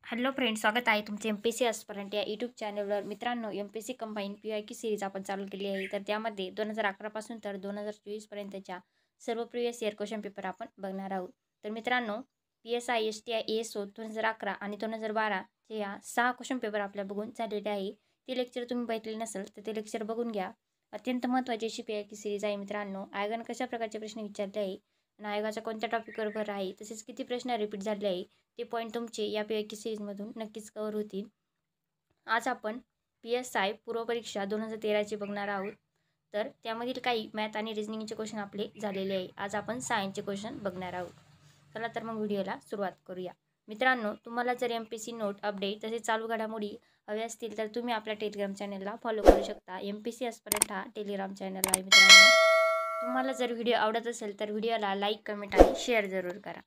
Hello friends, स्वागत आहे तुमचे एमपीएससी एस्पिरंट या यूट्यूब चॅनलवर. मित्रांनो, एमपीएससी कंबाईन PYQ सिरीज आपण चालू केली आहे. तर त्यामध्ये 2011 पासून तर 2024 पर्यंतच्या सर्व प्रिवियस इयर क्वेश्चन पेपर आपण बघणार आहोत. तर मित्रांनो, PSI STI ASO 2011 आणि 2012 चे या 6 क्वेश्चन पेपर आपल्या बघून झालेले आहे. ते लेक्चर तुम्ही बघितले नसेल तर ते लेक्चर बघून घ्या. अत्यंत महत्त्वाची अशी PYQ सिरीज आहे मित्रांनो. आयोगाने कशा प्रकारचे प्रश्न विचारले आहे आणि आयोगाचा कोणत्या टॉपिकवर भर आहे, तसेच किती प्रश्न रिपीट झाले आहे, ते पॉईंट तुमचे या PYQ सिरीजमधून नक्कीच कव्हर होतील. आज आपण PSI पूर्वपरीक्षा 2013ची बघणार आहोत. तर त्यामधील काही मॅथ आणि रिजनिंगचे क्वेश्चन आपले झालेले आहे. आज आपण सायन्सचे क्वेश्चन बघणार आहोत. चला तर मग व्हिडिओला सुरुवात करूया. मित्रांनो, तुम्हाला जर MPSC नोट अपडेट तसेच चालू घडामोडी हव्या असतील तर तुम्ही आपल्या टेलिग्राम चॅनलला फॉलो करू शकता. MPSC एस्पिरंट हा टेलिग्राम चॅनल आहे मित्रांनो. तुम्हाला जर व्हिडिओ आवडत असेल तर व्हिडिओला लाईक, कमेंट आणि शेअर जरूर करा.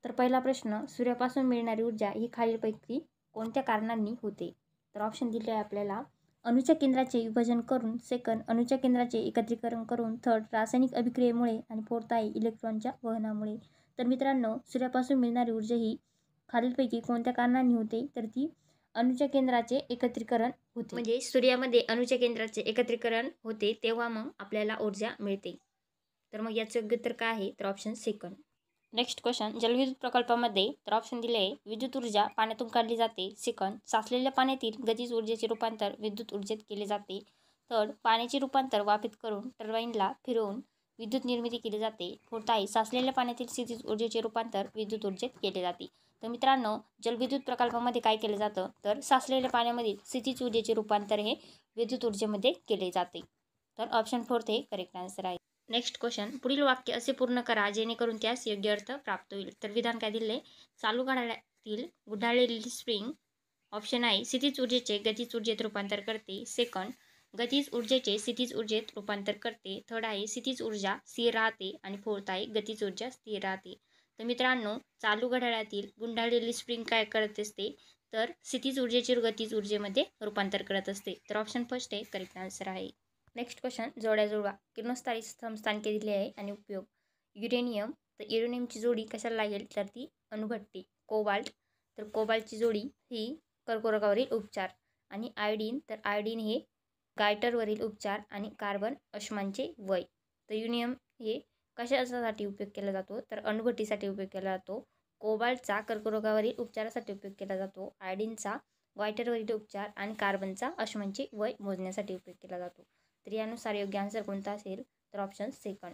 तर पहिला प्रश्न, सूर्यापासून मिळणारी ऊर्जा ही खालीलपैकी कोणत्या कारणांनी होते? तर ऑप्शन दिले आहे आपल्याला. अणूच्या केंद्राचे विभाजन करून, सेकंड अणूच्या केंद्राचे एकत्रीकरण करून, थर्ड रासायनिक अभिक्रियेमुळे आणि फोर्थ आहे इलेक्ट्रॉनच्या वहनामुळे. तर मित्रांनो, सूर्यापासून मिळणारी ऊर्जा ही खालीलपैकी कोणत्या कारणांनी होते? तर ती अणूच्या केंद्राचे एकत्रीकरण होते. म्हणजे सूर्यामध्ये अणूच्या केंद्राचे एकत्रीकरण होते तेव्हा मग आपल्याला ऊर्जा मिळते. तर मग याचं योग्य उत्तर काय आहे? तर ऑप्शन सेकंड. नेक्स्ट क्वेश्चन, जलविद्युत प्रकल्पामध्ये तर ऑप्शन दिले आहे. विद्युत ऊर्जा पाण्यातून काढली जाते. सेकंड, साचलेल्या पाण्यातील गतीज ऊर्जेचे रूपांतर विद्युत ऊर्जेत केले जाते. थर्ड, पाण्याचे रूपांतर वाफेत करून टर्बाईनला फिरवून विद्युत निर्मिती केली जाते. फोर्थ आहे, साचलेल्या पाण्यातील स्थितीज ऊर्जेचे रूपांतर विद्युत ऊर्जेत केले जाते. तर मित्रांनो, जलविद्युत प्रकल्पामध्ये काय केलं जातं? तर साचलेल्या पाण्यामधील स्थितीज ऊर्जेचे रूपांतर हे विद्युत ऊर्जेमध्ये केले जाते. तर ऑप्शन फोर्थ हे करेक्ट आन्सर आहे. नेक्स्ट क्वेश्चन, पुढील वाक्य असे पूर्ण करा जेणेकरून त्यास योग्य अर्थ प्राप्त होईल. तर विधान काय दिले? चालू घड्याळातील गुंडाळलेली स्प्रिंग ऑप्शन आहे स्थितीज ऊर्जेचे गतीज ऊर्जेत रूपांतर करते. सेकंड, गतीज ऊर्जेचे स्थितीज ऊर्जेत रूपांतर करते. थर्ड आहे स्थितीज ऊर्जा स्थिर राहते. आणि फोर्थ आहे गतीज ऊर्जा स्थिर राहते. तर मित्रांनो, चालू घड्याळातील गुंडाळलेली स्प्रिंग काय करत असते? तर स्थितीज ऊर्जेचे गतीज ऊर्जेमध्ये रूपांतर करत असते. तर ऑप्शन फर्स्ट हे करेक्ट आन्सर आहे. नेक्स्ट क्वेश्चन, जोड्या जुळवा. किरणोत्सारी समस्थानिके दिली आहे आणि उपयोग. युरेनियम, तर युरेनियमची जोडी कशाला लागेल? तर ती अणुभट्टी. कोबाल्ट, तर कोबाल्टची जोडी ही कर्करोगावरील उपचार. आणि आयोडीन, तर आयोडीन हे गायटरवरील उपचार. आणि कार्बन अश्मांचे वय. तर युरेनियम हे कशासाठी उपयोग केला जातो? तर अणुभट्टीसाठी उपयोग केला जातो. कोबाल्टचा कर्करोगावरील उपचारासाठी उपयोग केला जातो. आयोडीनचा गायटरवरील उपचार आणि कार्बनचा अश्मांचे वय मोजण्यासाठी उपयोग केला जातो. तर यानुसार योग्य आन्सर कोणता असेल? तर ऑप्शन सेकंड.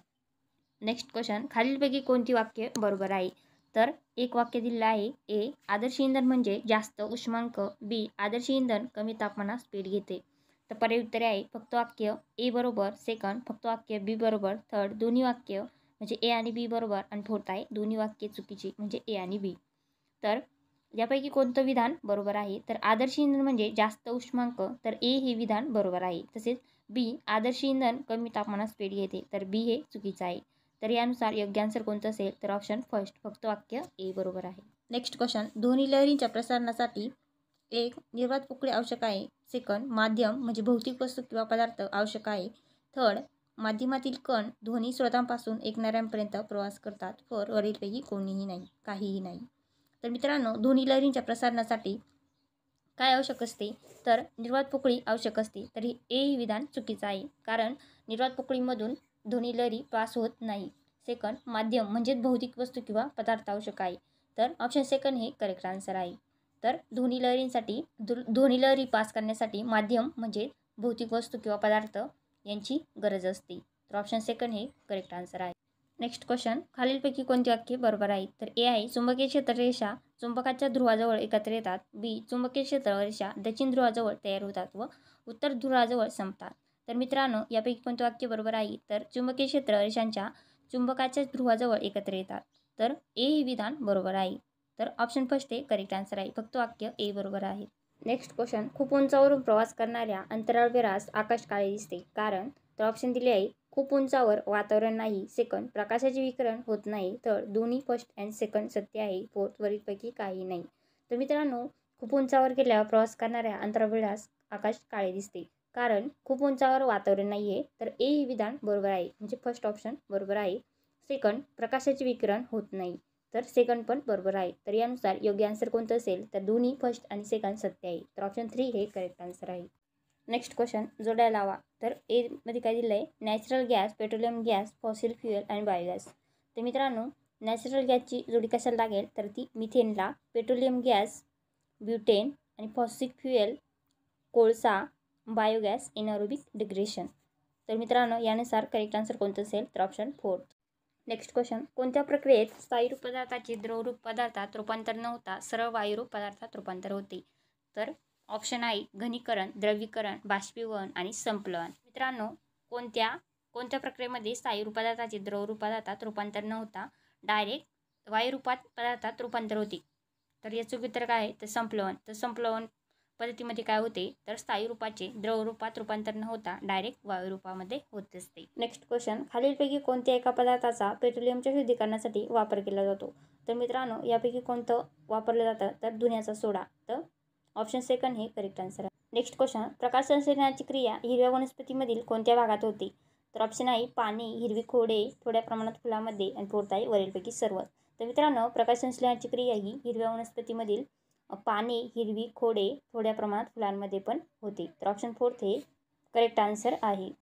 नेक्स्ट क्वेश्चन, खालीलपैकी कोणती वाक्य बरोबर आहे? तर एक वाक्य दिलेलं आहे. ए, आदर्श इंधन म्हणजे जास्त उष्मांक. बी, आदर्श इंधन कमी तापमानात स्पीड घेते. तर पर्याय उत्तरे आहे फक्त वाक्य ए बरोबर, सेकंड फक्त वाक्य बी बरोबर, थर्ड दोन्ही वाक्य म्हणजे ए आणि बी बरोबर, आणि फोर्थ आहे दोन्ही वाक्ये चुकीची म्हणजे ए आणि बी. तर यापैकी कोणतं विधान बरोबर आहे? तर आदर्श इंधन म्हणजे जास्त उष्मांक, तर ए हे विधान बरोबर आहे. तसेच बी, आदर्श इंधन कमी तापमानात स्पीड घेते, तर बी हे चुकीचं आहे. तर यानुसार योग्य आन्सर कोणतं असेल? तर ऑप्शन फर्स्ट फक्त वाक्य ए बरोबर आहे. नेक्स्ट क्वेश्चन, ध्वनी लहरींच्या प्रसारणासाठी एक निर्वात पोकळी आवश्यक आहे. सेकंड, माध्यम म्हणजे भौतिक वस्तू किंवा पदार्थ आवश्यक आहे. थर्ड, माध्यमातील कण ध्वनी स्रोतांपासून ऐकणाऱ्यांपर्यंत प्रवास करतात. फोर, वरीलपैकी कोणीही नाही, काहीही नाही. तर मित्रांनो, ध्वनी लहरींच्या प्रसारणासाठी काय आवश्यक असते? तर निर्वात पोकळी आवश्यक असते. तरी ए ही विधान चुकीचं आहे, कारण निर्वात पोकळीमधून ध्वनी लहरी पास होत नाही. सेकंड, माध्यम म्हणजेच भौतिक वस्तू किंवा पदार्थ आवश्यक आहे. तर ऑप्शन सेकंड हे करेक्ट आन्सर आहे. तर ध्वनी लहरींसाठी ध्वनी लहरी पास करण्यासाठी माध्यम म्हणजे भौतिक वस्तू किंवा पदार्थ यांची गरज असते. तर ऑप्शन सेकंड हे करेक्ट आन्सर आहे. नेक्स्ट क्वेश्चन, खालीलपैकी कोणती वाक्ये बरोबर आहेत? तर ए आहे चुंबकीय क्षेत्र रेषा चुंबकाच्या ध्रुवाजवळ एकत्र येतात. बी, चुंबकीय क्षेत्र रेषा दक्षिण ध्रुवाजवळ तयार होतात व उत्तर ध्रुवाजवळ संपतात. तर मित्रांनो, यापैकी कोणते वाक्य बरोबर आहे? तर चुंबकीय क्षेत्र रेषांच्या चुंबकाच्या ध्रुवाजवळ एकत्र येतात. तर ए हे विधान बरोबर आहे. तर ऑप्शन फर्स्ट हे करेक्ट आन्सर आहे. फक्त वाक्य ए बरोबर आहे. नेक्स्ट क्वेश्चन, खूप उंचावरून प्रवास करणाऱ्या अंतराळवीरास आकाश काळे दिसते, कारण? तर ऑप्शन दिले आहे खूप उंचावर वातावरण नाही. सेकंड, प्रकाशाचे विकिरण होत नाही. थर्ड, दोन्ही फर्स्ट अँड सेकंड सत्य आहे. फोर्थ, वरीलपैकी काही नाही. तर मित्रांनो, खूप उंचावर गेल्यावर प्रवास करणाऱ्या अंतराळवीरास आकाश काळे दिसते, कारण खूप उंचावर वातावरण नाही आहे. तर ए ही विधान बरोबर आहे, म्हणजे फर्स्ट ऑप्शन बरोबर आहे. सेकंड, प्रकाशाचे विकिरण होत नाही. तर सेकंड पण बरोबर आहे. तर यानुसार योग्य आन्सर कोणतं असेल तर दोन्ही फर्स्ट आणि सेकंड सत्य आहे. तर ऑप्शन 3 हे करेक्ट आन्सर आहे. नेक्स्ट क्वेश्चन जोडायला लावा. तर मध्ये काय दिलं आहे, natural gas, petroleum gas, fossil fuel आणि बायोगॅस. तर मित्रांनो, नॅचरल गॅसची जोडी कशाला लागेल तर ती मिथेनला, पेट्रोलियम गॅस ब्युटेन आणि फॉसिल फ्युएल कोळसा, बायोगॅस एनारोबिक डिग्रेशन. तर मित्रांनो यानुसार करेक्ट आन्सर कोणतं असेल तर ऑप्शन 4. नेक्स्ट क्वेश्चन, कोणत्या प्रक्रियेत स्थायीरूप पदार्थाचे द्रवरूप पदार्थात रूपांतर न होता सरळ वायुरूप पदार्थात रूपांतर होते? तर ऑप्शन आहे घनीकरण, द्रवीकरण, बाष्पीभवन आणि संपलन. मित्रांनो, कोणत्या प्रक्रियेमध्ये स्थायीरूप पदार्थाचे द्रवरूप पदार्थात रूपांतर न होता डायरेक्ट वायुरूपात पदार्थात रूपांतर होते? तर याचं उत्तर काय आहे तर संपलन. तर संपलन पद्धतीमध्ये काय होते तर स्थायी रूपाचे द्रवरूपात रूपांतर न होता डायरेक्ट वायुरूपामध्ये होत असते. नेक्स्ट क्वेश्चन, खालीलपैकी कोणत्या एका पदार्थाचा पेट्रोलियमच्या शुद्धीकरणासाठी वापर केला जातो? तर मित्रांनो, यापैकी कोणतं वापरलं जातं तर धुण्याचा सोडा. तर ऑप्शन सेकंड हे करेक्ट आन्सर आहे. नेक्स्ट क्वेश्चन, प्रकाश संश्लेषणाची क्रिया हिरव्या वनस्पतीमधील कोणत्या भागात होते? तर ऑप्शन आहे पाने, हिरवी खोडे, थोड्या प्रमाणात फुलामध्ये आणि फोर्थ आहे वरीलपैकी सर्व. तर मित्रांनो, प्रकाश संश्लेषणाची क्रिया ही हिरव्या वनस्पतीमधील पाने, हिरवी खोडे, थोड्या प्रमाणात फुलांमध्ये पण होते. तर ऑप्शन 4 हे करेक्ट आन्सर आहे.